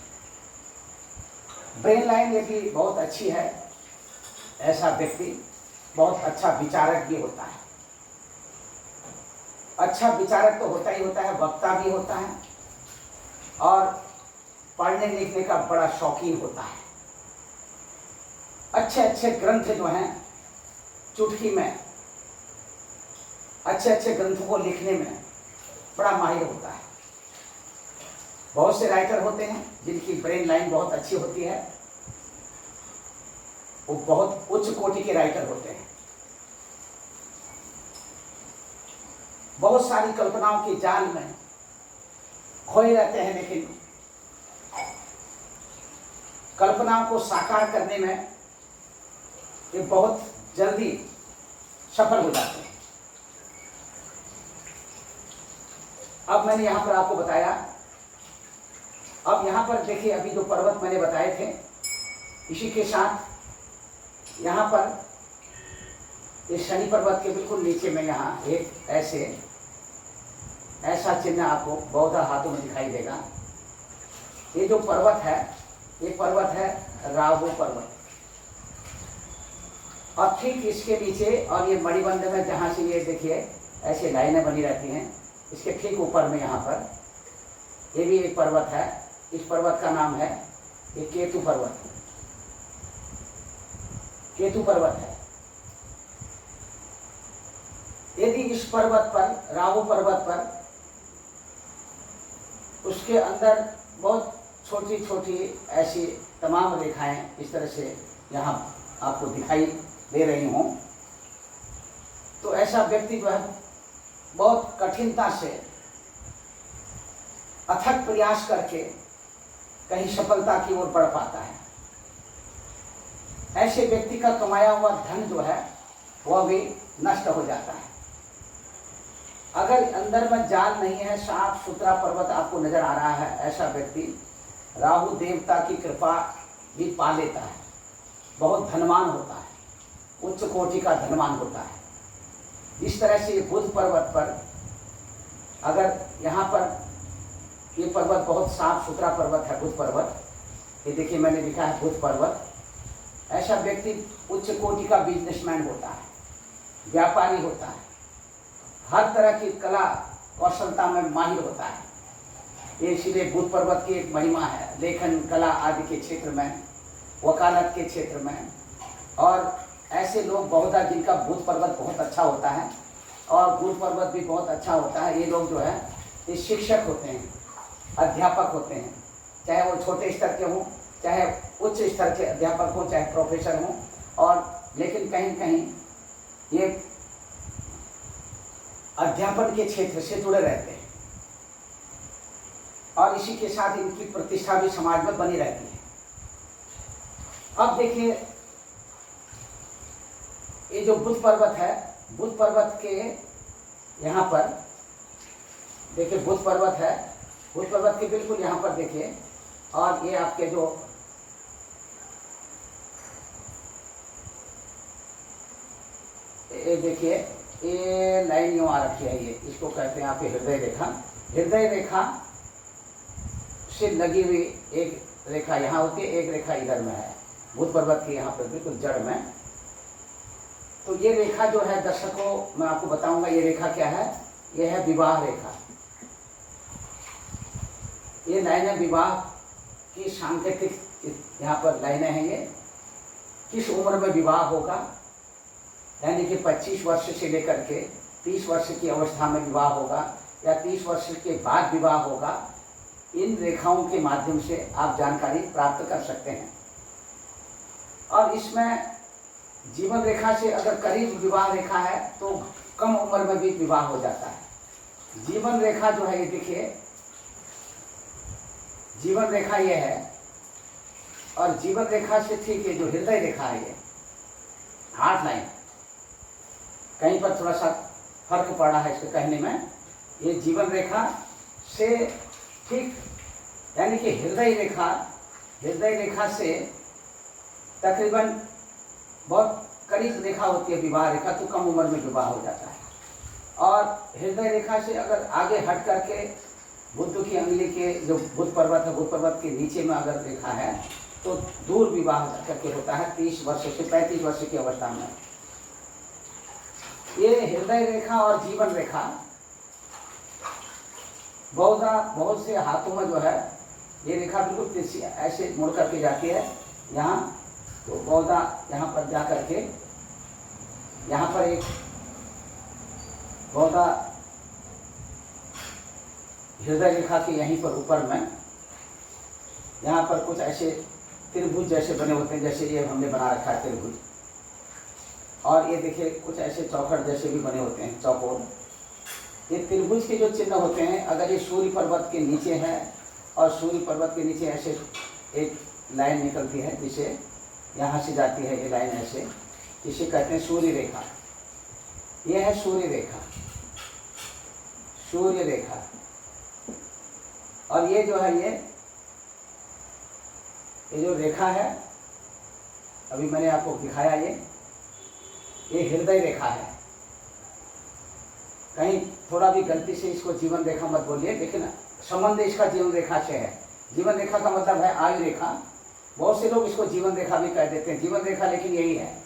ब्रेन लाइन यदि बहुत अच्छी है, ऐसा व्यक्ति बहुत अच्छा विचारक भी होता है। अच्छा विचारक तो होता ही होता है, वक्ता भी होता है और पढ़ने लिखने का बड़ा शौकीन होता है। अच्छे अच्छे ग्रंथ जो हैं चुटकी में, अच्छे अच्छे ग्रंथों को लिखने में बड़ा माहिर होता है। बहुत से राइटर होते हैं जिनकी ब्रेन लाइन बहुत अच्छी होती है, वो बहुत उच्च कोटि के राइटर होते हैं। बहुत सारी कल्पनाओं के जाल में खोए रहते हैं, लेकिन कल्पनाओं को साकार करने में ये बहुत जल्दी सफल हो जाते हैं। अब मैंने यहाँ पर आपको बताया, अब यहाँ पर देखिए अभी जो पर्वत मैंने बताए थे, इसी के साथ यहाँ पर इस शनि पर्वत के बिल्कुल नीचे में यहाँ एक ऐसा चिन्ह आपको बहुधा हाथों में दिखाई देगा। ये जो पर्वत है, ये पर्वत है राहु पर्वत और ठीक इसके नीचे और ये मणिबंध में जहाँ से ये देखिए ऐसे लाइनें बनी रहती हैं, इसके ठीक ऊपर में यहाँ पर ये भी एक पर्वत है। इस पर्वत का नाम है ये केतु पर्वत। केतु पर्वत है। यदि इस पर्वत पर, राहु पर्वत पर, उसके अंदर बहुत छोटी छोटी ऐसी तमाम रेखाएं इस तरह से यहाँ आपको दिखाई दे रही हों, तो ऐसा व्यक्ति जो है बहुत कठिनता से अथक प्रयास करके कहीं सफलता की ओर बढ़ पाता है। ऐसे व्यक्ति का कमाया हुआ धन जो है वह भी नष्ट हो जाता है। अगर अंदर में जाल नहीं है, साफ सुथरा पर्वत आपको नजर आ रहा है, ऐसा व्यक्ति राहु देवता की कृपा भी पा लेता है, बहुत धनवान होता है, उच्च कोटि का धनवान होता है। इस तरह से बुध पर्वत पर, अगर यहाँ पर ये पर्वत बहुत साफ सुथरा पर्वत है, बुध पर्वत, ये देखिए मैंने लिखा है बुध पर्वत। ऐसा व्यक्ति उच्च कोटि का बिजनेसमैन होता है, व्यापारी होता है, हर तरह की कला कौशलता में माहिर होता है। ये इसीलिए बुध पर्वत की एक महिमा है, लेखन कला आदि के क्षेत्र में, वकालत के क्षेत्र में। और ऐसे लोग बहुधा जिनका बुध पर्वत बहुत अच्छा होता है और बुध पर्वत भी बहुत अच्छा होता है, ये लोग जो है ये शिक्षक होते हैं, अध्यापक होते हैं, चाहे वो छोटे स्तर के हों, चाहे उच्च स्तर के अध्यापक हों, चाहे प्रोफेसर हों। और लेकिन कहीं कहीं ये अध्यापन के क्षेत्र से जुड़े रहते हैं और इसी के साथ इनकी प्रतिष्ठा भी समाज में बनी रहती है। अब देखिए, ये जो बुध पर्वत है, बुध पर्वत के यहाँ पर देखिए, बुध पर्वत है, बुध पर्वत के बिल्कुल यहाँ पर देखिए, और ये आपके जो ये देखिए, ये लाइन यूँ आ रखी है, ये इसको कहते हैं आपके हृदय रेखा। हृदय रेखा से लगी हुई एक रेखा यहाँ होती है, एक रेखा इधर में है, बुध पर्वत के यहाँ पर बिल्कुल जड़ में। तो ये रेखा जो है दर्शकों, मैं आपको बताऊंगा ये रेखा क्या है। ये है विवाह रेखा। ये लाइनें विवाह की सांकेतिक यहाँ पर लाइनें हैं। ये किस उम्र में विवाह होगा, यानी कि 25 वर्ष से लेकर के 30 वर्ष की अवस्था में विवाह होगा या 30 वर्ष के बाद विवाह होगा, इन रेखाओं के माध्यम से आप जानकारी प्राप्त कर सकते हैं। और इसमें जीवन रेखा से अगर करीब विवाह रेखा है तो कम उम्र में भी विवाह हो जाता है। जीवन रेखा जो है, ये देखिए, जीवन रेखा ये है, और जीवन रेखा से ठीक है जो हृदय रेखा है, ये हार्ट लाइन, कहीं पर थोड़ा सा फर्क पड़ा है इसके कहने में। ये जीवन रेखा से ठीक, यानी कि हृदय रेखा से तकरीबन बहुत करीब रेखा होती है विवाह रेखा, तो कम उम्र में विवाह हो जाता है। और हृदय रेखा से अगर आगे हट करके बुध की अंगुली के जो बुध पर्वत है, बुध पर्वत के नीचे में अगर रेखा है तो दूर विवाह करके होता है 30 वर्ष से 35 वर्ष की अवस्था में। ये हृदय रेखा और जीवन रेखा बहुत से हाथों में जो है ये रेखा बिल्कुल तिरछी ऐसे मुड़ करके जाती है यहाँ, तो बहुधा यहाँ पर जा करके यहाँ पर एक बहुधा हृदय रेखा के यहीं पर ऊपर में यहाँ पर कुछ ऐसे त्रिभुज जैसे बने होते हैं, जैसे ये हमने बना रखा है त्रिभुज। और ये देखिए कुछ ऐसे चौखट जैसे भी बने होते हैं, चौकोर। ये त्रिभुज के जो चिन्ह होते हैं, अगर ये सूर्य पर्वत के नीचे है और सूर्य पर्वत के नीचे ऐसे एक लाइन निकलती है, जिसे यहाँ से जाती है ये लाइन ऐसे, इसे कहते हैं सूर्य रेखा। ये है सूर्य रेखा, सूर्य रेखा। और ये जो है ये जो रेखा है, अभी मैंने आपको दिखाया, ये हृदय रेखा है। कहीं थोड़ा भी गलती से इसको जीवन रेखा मत बोलिए, लेकिन संबंध इसका जीवन रेखा से है। जीवन रेखा का मतलब है आयु रेखा। बहुत से लोग इसको जीवन रेखा भी कह देते हैं, जीवन रेखा लेकिन यही है।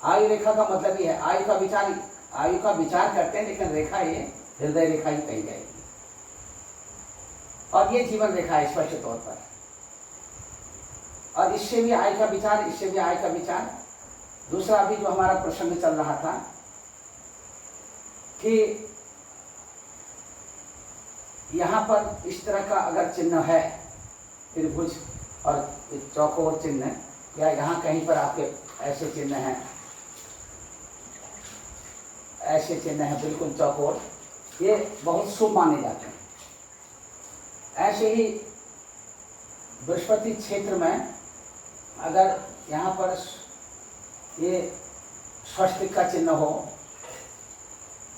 आयु रेखा का मतलब ये है, आयु का विचार करते हैं, लेकिन रेखा ये हृदय रेखा ही कही जाएगी। और ये जीवन रेखा है स्पष्ट तौर पर। और इससे भी आय का विचार, इससे भी आय का विचार। दूसरा अभी जो हमारा प्रसंग चल रहा था कि यहाँ पर इस तरह का अगर चिन्ह है, त्रिभुज और चौकोर चिन्ह, या यहाँ कहीं पर आपके ऐसे चिन्ह हैं, ऐसे चिन्ह हैं बिल्कुल चौकोर, ये बहुत शुभ माने जाते हैं। ऐसे ही बृहस्पति क्षेत्र में अगर यहाँ पर ये स्वस्तिक का चिन्ह हो,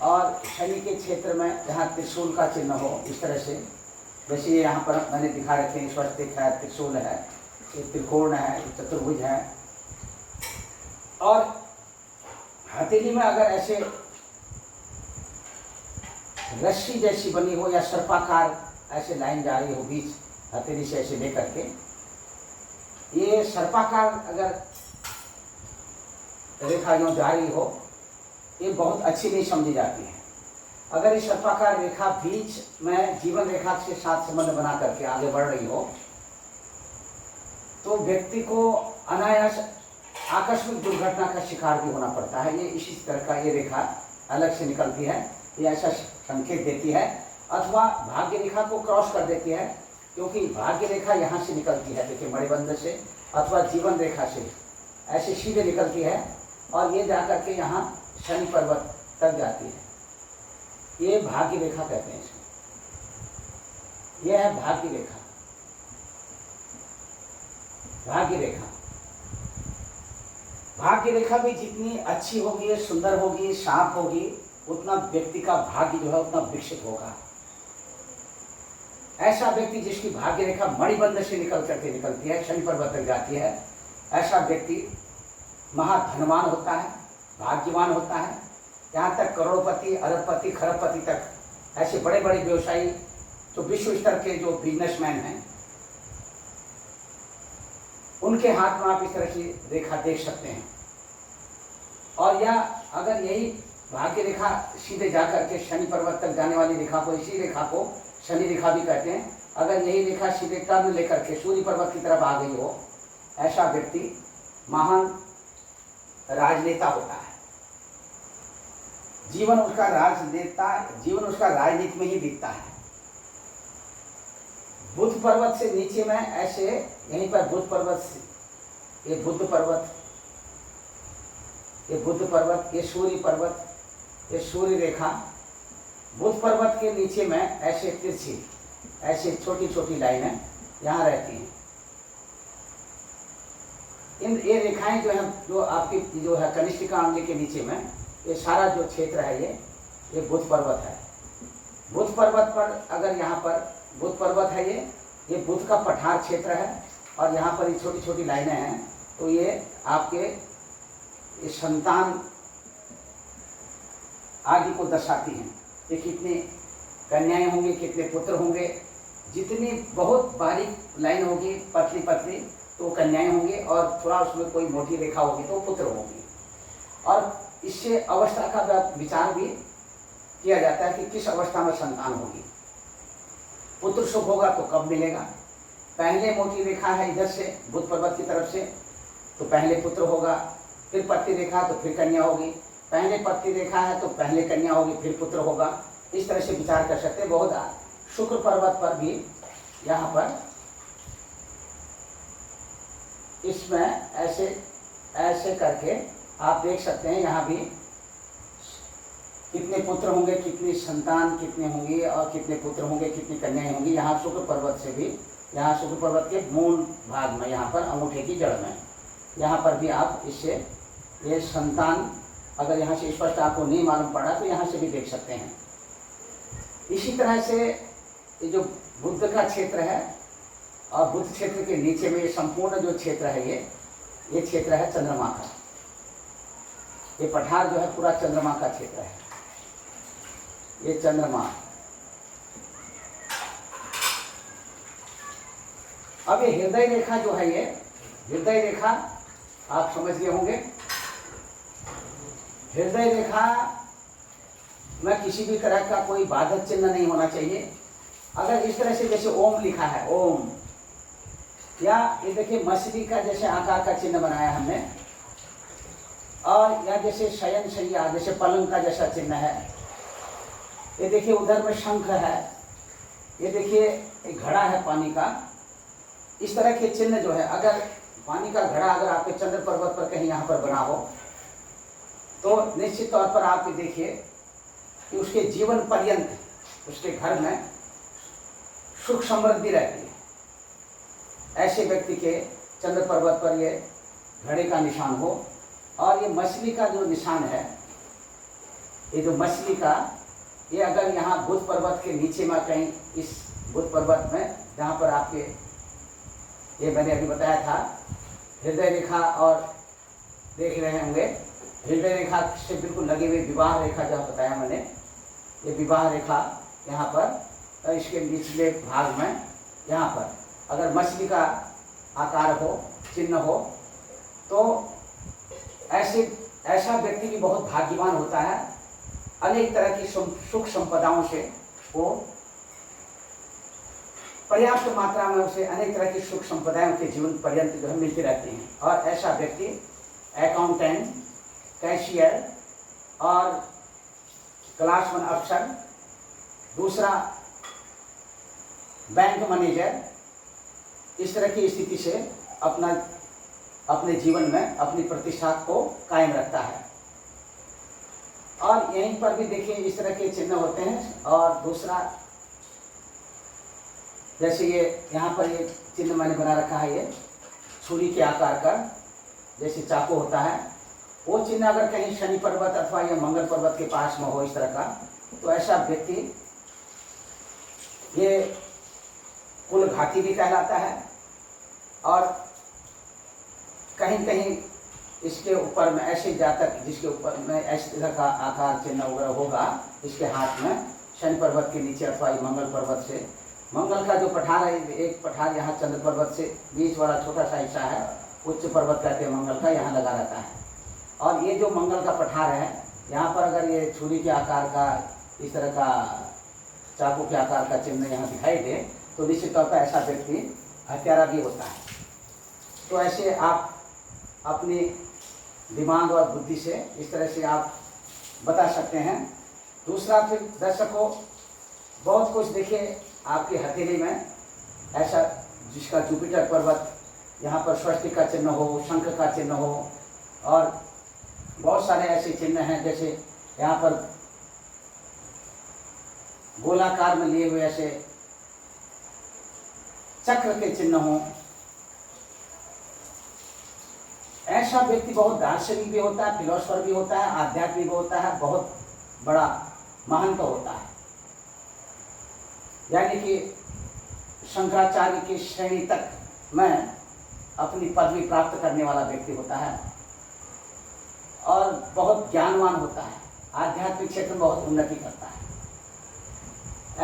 और शनि के क्षेत्र में जहाँ त्रिशूल का चिन्ह हो, इस तरह से, जैसे ये यहाँ पर मैंने दिखा रखे हैं, स्वस्तिक है, त्रिशूल है, ये त्रिकोण है, चतुर्भुज है। और हथेली में अगर ऐसे रस्सी जैसी बनी हो या सर्पाकार ऐसे लाइन जा रही हो बीच हथेली से ऐसे लेकर के, ये सर्पाकार अगर रेखा जो जा रही हो, ये बहुत अच्छी नहीं समझी जाती है। अगर ये सर्पाकार रेखा बीच में जीवन रेखा के साथ संबंध बना करके आगे बढ़ रही हो, तो व्यक्ति को अनायास आकस्मिक दुर्घटना का शिकार भी होना पड़ता है। ये इसी तरह का ये रेखा अलग से निकलती है, ये ऐसा संकेत देती है, अथवा भाग्य रेखा को क्रॉस कर देती है, क्योंकि भाग्य रेखा यहाँ से निकलती है, देखिए मणिबंध से, अथवा जीवन रेखा से ऐसे सीधे निकलती है, और ये जाकर के यहाँ शनि पर्वत तक जाती है। ये भाग्य रेखा कहते हैं इसको। यह है भाग्य रेखा। भाग्य रेखा, भाग्य रेखा भी जितनी अच्छी होगी, सुंदर होगी, साफ होगी, उतना व्यक्ति का भाग्य जो है उतना विकसित होगा। ऐसा व्यक्ति जिसकी भाग्य रेखा मणिबंध से निकल करके निकलती है, शनि पर्वत तक जाती है, ऐसा व्यक्ति महाधनवान होता है, भाग्यवान होता है। यहाँ तक करोड़पति, अरबपति, खरबपति तक, ऐसे बड़े बड़े व्यवसायी जो विश्व स्तर के जो बिजनेसमैन हैं, उनके हाथ में आप इस तरह की रेखा देख सकते हैं। और या अगर यही भाग्य रेखा सीधे जाकर के शनि पर्वत तक जाने वाली रेखा को, इसी रेखा को शनि रेखा भी कहते हैं, अगर यही रेखा सीधे टर्न लेकर के सूर्य पर्वत की तरफ आ गई हो, ऐसा व्यक्ति महान राजनेता होता है। जीवन उसका राजनीति में ही बीतता है। बुध पर्वत से नीचे में ऐसे यहीं पर बुध पर्वत, ये बुध पर्वत, ये सूर्य पर्वत, ये सूर्य रेखा, बुध पर्वत के नीचे में ऐसे तिरछी, ऐसे छोटी छोटी लाइनें यहाँ रहती हैं। ये रेखाएं जो है, जो आपकी जो है कनिष्ठिका अंग के नीचे में, ये सारा जो क्षेत्र है ये बुध पर्वत है। बुध पर्वत पर अगर यहाँ पर बुध पर्वत है, ये बुध का पठार क्षेत्र है, और यहाँ पर ये छोटी छोटी लाइनें हैं, तो ये आपके ये संतान आदि को दर्शाती हैं। ये कितनी कन्याएं होंगी, कितने पुत्र होंगे, जितनी बहुत बारीक लाइन होगी, पतली पतली, तो कन्याएं होंगी, और थोड़ा उसमें कोई मोटी रेखा होगी तो पुत्र होंगी। और इससे अवस्था का विचार भी किया जाता है कि किस अवस्था में संतान होगी। पुत्र सुख होगा तो कब मिलेगा। पहले मोटी रेखा है इधर से बुध पर्वत की तरफ से, तो पहले पुत्र होगा, फिर पत्ती रेखा तो फिर कन्या होगी, पहले पत्ती रेखा है तो पहले कन्या होगी, फिर पुत्र होगा। इस तरह से विचार कर सकते हैं। बहुत शुक्र पर्वत पर भी यहाँ पर इसमें ऐसे ऐसे करके आप देख सकते हैं, यहाँ भी कितने पुत्र होंगे, कितनी संतान कितने होंगी, और कितने पुत्र होंगे, कितनी कन्याएं होंगी। यहाँ शुक्र पर्वत से भी, यहाँ शुक्र पर्वत के मूल भाग में, यहाँ पर अंगूठे की जड़ में, यहाँ पर भी आप इससे ये संतान, अगर यहाँ से स्पष्ट आपको नहीं मालूम पड़ा तो यहाँ से भी देख सकते हैं। इसी तरह से ये जो बुध का क्षेत्र है, और बुध क्षेत्र के नीचे में ये संपूर्ण जो क्षेत्र है, ये क्षेत्र है चंद्रमा का। ये पठार जो है पूरा चंद्रमा का क्षेत्र है। ये चंद्रमा, अब ये हृदय रेखा जो है, ये हृदय रेखा आप समझ गए होंगे। हृदय रेखा में किसी भी तरह का कोई बाधक चिन्ह नहीं होना चाहिए। अगर इस तरह से जैसे ओम लिखा है, ओम, या ये देखिए मछली का जैसे आकार का चिन्ह बनाया हमने, और या जैसे शयन शैया, जैसे पलंग का जैसा चिन्ह है, ये देखिए उधर में शंख है, ये देखिए एक घड़ा है पानी का। इस तरह के चिन्ह जो है, अगर पानी का घड़ा अगर आपके चंद्र पर्वत पर कहीं यहाँ पर बना हो, तो निश्चित तौर पर आप देखिए कि उसके जीवन पर्यंत उसके घर में सुख समृद्धि रहती है। ऐसे व्यक्ति के चंद्र पर्वत पर ये घड़े का निशान हो, और ये मछली का जो निशान है, ये जो मछली का, ये अगर यहाँ बुध पर्वत के नीचे में कहीं, इस बुध पर्वत में जहाँ पर आपके ये मैंने अभी बताया था हृदय रेखा, और देख रहे होंगे हृदय रेखा से बिल्कुल लगे हुए विवाह रेखा जहाँ बताया मैंने, ये विवाह रेखा यहाँ पर, इसके निचले भाग में यहाँ पर अगर मछली का आकार हो, चिन्ह हो, तो ऐसा व्यक्ति भी बहुत भाग्यवान होता है। अनेक तरह की सुख संपदाओं से वो पर्याप्त मात्रा में उसे अनेक तरह की सुख संपदाएं के जीवन पर्यंत जो है मिलती रहती हैं। और ऐसा व्यक्ति अकाउंटेंट, कैशियर और क्लास 1 अफसर, दूसरा बैंक मैनेजर, इस तरह की स्थिति से अपने जीवन में अपनी प्रतिष्ठा को कायम रखता है। और यहीं पर भी देखिए इस तरह के चिन्ह होते हैं। और दूसरा, जैसे ये यहाँ पर ये चिन्ह मैंने बना रखा है, ये छुरी के आकार का जैसे चाकू होता है, वो चिन्ह अगर कहीं शनि पर्वत अथवा या मंगल पर्वत के पास में हो इस तरह का, तो ऐसा व्यक्ति ये कुल घाटी भी कहलाता है। और कहीं कहीं इसके ऊपर में ऐसे जातक जिसके ऊपर में ऐसे तरह का आकार चिन्ह वगैरह होगा इसके हाथ में, शनि पर्वत के नीचे अथवा मंगल पर्वत से, मंगल का जो पठार है, एक पठार यहाँ चंद्र पर्वत से बीच वाला छोटा सा हिस्सा है, उच्च पर्वत कहते हैं मंगल का, यहाँ लगा रहता है। और ये जो मंगल का पठार है, यहाँ पर अगर ये छुरी के आकार का इस तरह का चाकू के आकार का चिन्ह यहाँ दिखाई दे, तो निश्चित तौर पर ऐसा व्यक्ति हत्यारा भी होता है। तो ऐसे आप अपनी दिमाग और बुद्धि से इस तरह से आप बता सकते हैं। दूसरा, फिर दर्शकों बहुत कुछ देखिए आपकी हथेली में ऐसा जिसका जुपिटर पर्वत यहाँ पर स्वस्तिक का चिन्ह हो, शंख का चिन्ह हो, और बहुत सारे ऐसे चिन्ह हैं जैसे यहाँ पर गोलाकार में लिए हुए ऐसे चक्र के चिन्ह हो। ऐसा व्यक्ति बहुत दार्शनिक भी होता है, फिलोसफर भी होता है, आध्यात्मिक भी होता है, बहुत बड़ा महंत होता है, यानी कि शंकराचार्य की श्रेणी तक में अपनी पदवी प्राप्त करने वाला व्यक्ति होता है और बहुत ज्ञानवान होता है, आध्यात्मिक क्षेत्र में बहुत उन्नति करता है।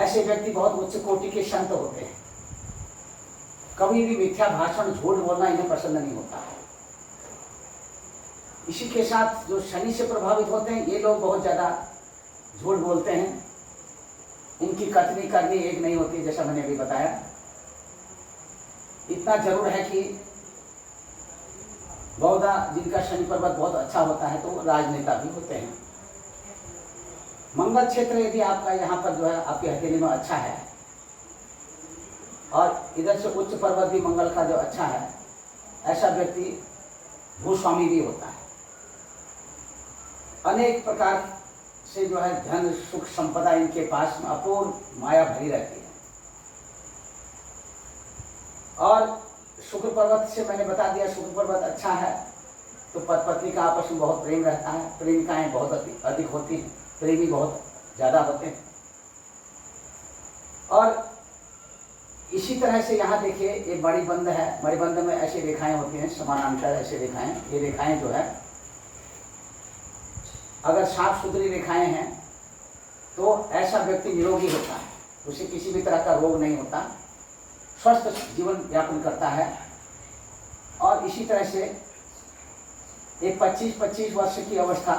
ऐसे व्यक्ति बहुत उच्च कोटि के संत होते हैं। कभी भी मिथ्या भाषण, झूठ बोलना इन्हें पसंद नहीं होता है। इसी के साथ जो शनि से प्रभावित होते हैं, ये लोग बहुत ज़्यादा झूठ बोलते हैं। इनकी कथनी करनी एक नहीं होती, जैसा मैंने अभी बताया। इतना जरूर है कि बहुधा जिनका शनि पर्वत बहुत अच्छा होता है तो वो राजनेता भी होते हैं। मंगल क्षेत्र यदि आपका यहाँ पर जो है आपकी हथेली में अच्छा है, और इधर से उच्च पर्वत भी मंगल का जो अच्छा है, ऐसा व्यक्ति भूस्वामी भी होता है। अनेक प्रकार से जो है धन, सुख, संपदा इनके पास में अपूर्व माया भरी रहती है। और शुक्र पर्वत से मैंने बता दिया, शुक्र पर्वत अच्छा है तो पति पत्नी का आपस में बहुत प्रेम रहता है, प्रेमिकाएं बहुत अधिक होती हैं, प्रेमी बहुत ज़्यादा होते हैं। और इसी तरह से यहाँ देखिए ये मणिबंध है, मणिबंध में ऐसी रेखाएं होती हैं, समानांतर ऐसी रेखाएं। ये रेखाएं जो है अगर साफ सुथरी रेखाएं हैं तो ऐसा व्यक्ति निरोगी होता है, उसे किसी भी तरह का रोग नहीं होता, स्वस्थ जीवन यापन करता है। और इसी तरह से एक 25-25 वर्ष की अवस्था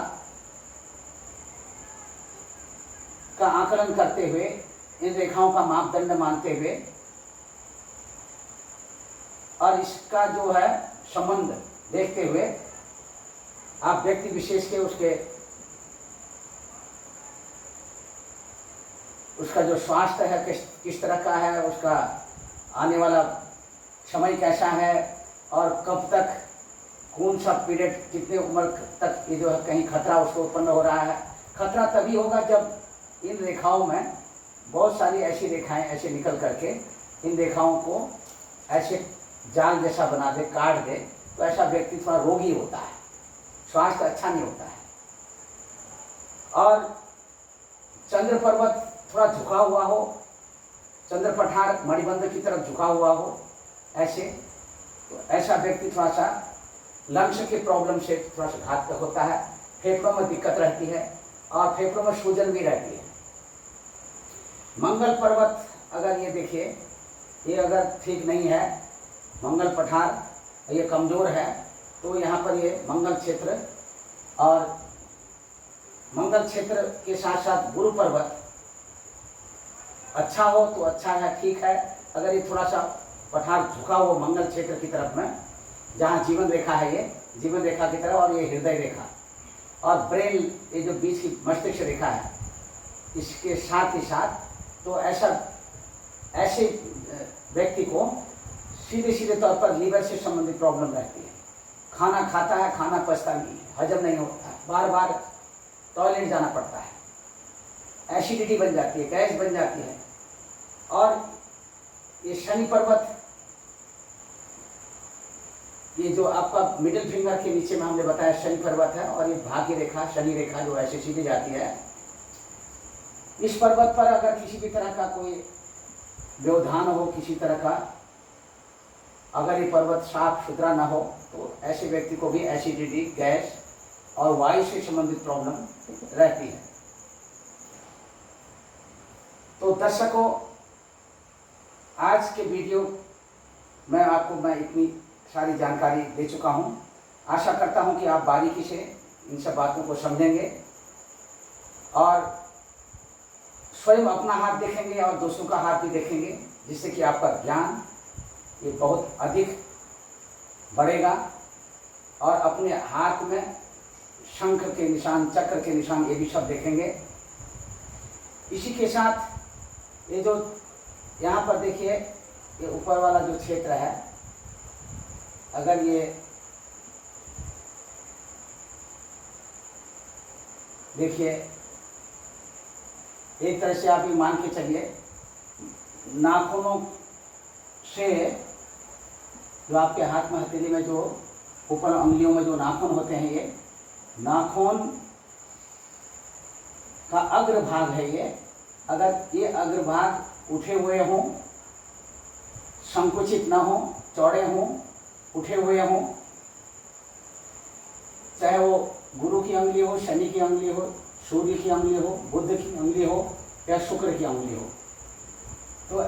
का आकलन करते हुए, इन रेखाओं का मापदंड मानते हुए और इसका जो है संबंध देखते हुए आप व्यक्ति विशेष के उसका जो स्वास्थ्य है किस तरह का है, उसका आने वाला समय कैसा है, और कब तक, कौन सा पीरियड, कितने उम्र तक ये जो है कहीं खतरा उसको उत्पन्न हो रहा है। खतरा तभी होगा जब इन रेखाओं में बहुत सारी ऐसी रेखाएं ऐसे निकल करके इन रेखाओं को ऐसे जाल जैसा बना दे, काट दे, तो ऐसा व्यक्ति थोड़ा रोगी होता है, स्वास्थ्य अच्छा नहीं होता है। और चंद्र पर्वत थोड़ा झुका हुआ हो, चंद्र पठार मणिबंध की तरफ झुका हुआ हो, ऐसे तो ऐसा व्यक्ति थोड़ा सा लंग्स के प्रॉब्लम से थोड़ा सा घातक होता है, फेफड़ों में दिक्कत रहती है और फेफड़ों में सूजन भी रहती है। मंगल पर्वत अगर ये देखिए, ये अगर ठीक नहीं है, मंगल पठार ये कमज़ोर है, तो यहाँ पर ये मंगल क्षेत्र और मंगल क्षेत्र के साथ साथ गुरु पर्वत अच्छा हो तो अच्छा है, ठीक है। अगर ये थोड़ा सा पठार झुका हुआ मंगल क्षेत्र की तरफ में, जहाँ जीवन रेखा है, ये जीवन रेखा की तरफ, और ये हृदय रेखा और ब्रेन, ये जो बीच की मस्तिष्क रेखा है, इसके साथ ही साथ, तो ऐसे व्यक्ति को सीधे तौर पर लीवर से संबंधित प्रॉब्लम रहती है। खाना खाता है, खाना पचता नहीं है, हजम नहीं होता है, बार बार टॉयलेट जाना पड़ता है, एसिडिटी बन जाती है, गैस बन जाती है। और ये शनि पर्वत, ये जो आपका मिडिल फिंगर के नीचे में हमने बताया शनि पर्वत है, और ये भाग्य रेखा, शनि रेखा जो ऐसे सीधी जाती है, इस पर्वत पर अगर किसी भी तरह का कोई व्यवधान हो, किसी तरह का अगर ये पर्वत साफ सुथरा ना हो, तो ऐसे व्यक्ति को भी एसिडिटी, गैस और वायु से संबंधित प्रॉब्लम रहती है। तो दर्शकों, आज के वीडियो में मैं इतनी सारी जानकारी दे चुका हूँ। आशा करता हूँ कि आप बारीकी से इन सब बातों को समझेंगे और स्वयं अपना हाथ देखेंगे और दूसरों का हाथ भी देखेंगे, जिससे कि आपका ज्ञान ये बहुत अधिक बढ़ेगा। और अपने हाथ में शंख के निशान, चक्र के निशान, ये भी सब देखेंगे। इसी के साथ ये जो यहाँ पर देखिए, ये ऊपर वाला जो क्षेत्र है, अगर ये देखिए, एक तरह से आप ये मान के चलिए, नाखूनों से जो आपके हाथ में, हथेली में जो ऊपर उंगलियों में जो नाखून होते हैं, ये नाखून का अग्रभाग है ये। अगर ये अग्रभाग उठे हुए हों, संकुचित ना हो, चौड़े हों, उठे हुए हों, चाहे वो गुरु की अंगुली हो, शनि की अंगुली हो, सूर्य की अंगुली हो, बुध की अंगुली हो या शुक्र की अंगुली हो, तो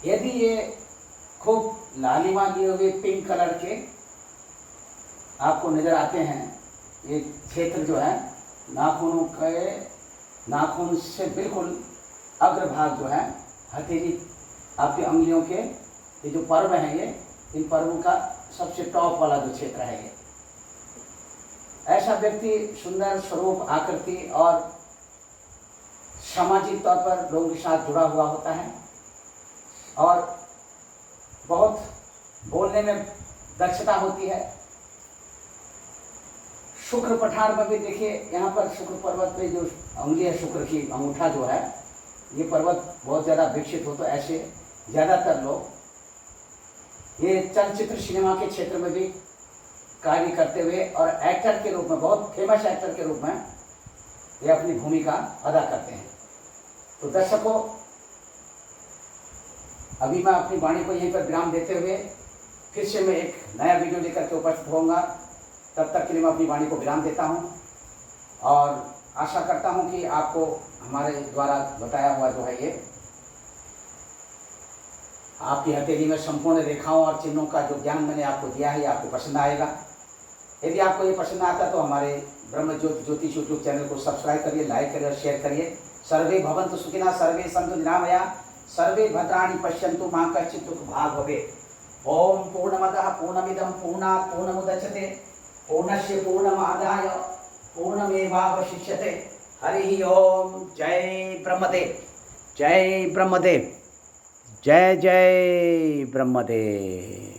यदि ये खूब लालिमा किए हुए पिंक कलर के आपको नज़र आते हैं, ये क्षेत्र जो है नाखूनों के, नाखून से बिल्कुल अग्रभाग जो है, हथेली आपकी अंगुलियों के ये जो पर्व हैं, ये इन पर्वों का सबसे टॉप वाला जो क्षेत्र है, ये ऐसा व्यक्ति सुंदर स्वरूप, आकृति और सामाजिक तौर पर लोगों के साथ जुड़ा हुआ होता है और बहुत बोलने में दक्षता होती है। शुक्र पठार में भी देखिए, यहाँ पर शुक्र पर्वत पे जो अंगुली है, शुक्र की अंगूठा जो है, ये पर्वत बहुत ज़्यादा विकसित हो, तो ऐसे ज़्यादातर लोग ये चलचित्र सिनेमा के क्षेत्र में भी कार्य करते हुए और एक्टर के रूप में, बहुत फेमस एक्टर के रूप में ये अपनी भूमिका अदा करते हैं। तो दर्शकों, अभी मैं अपनी वाणी को यहीं पर विराम देते हुए फिर से मैं एक नया वीडियो लेकर के उपस्थित होऊंगा। तब तक के लिए मैं अपनी वाणी को विराम देता हूं और आशा करता हूं कि आपको हमारे द्वारा बताया हुआ जो है, ये आपकी हथेली में संपूर्ण रेखाओं और चिन्हों का जो ज्ञान मैंने आपको दिया है, ये आपको पसंद आएगा। यदि आपको ये पसंद आता तो हमारे ब्रह्म ज्योतिष यूट्यूब चैनल को सब्सक्राइब करिए, लाइक करिए और शेयर करिए। सर्वे भवन्तु सुखिनः, सर्वे सन्तु निरामया, सर्वे भद्राणि पश्यन्तु मा कश्चित् दुःखभाग् भवेत्। ओम पूर्णमदः पूर्णमिदं पूर्णात् पूर्णमुदच्यते, पूर्णस्य पूर्णमादाय पूर्णमेवावशिष्यते। हरि ओम। जय ब्रह्मदेव, जय ब्रह्मदेव, जय जय ब्रह्मदेव।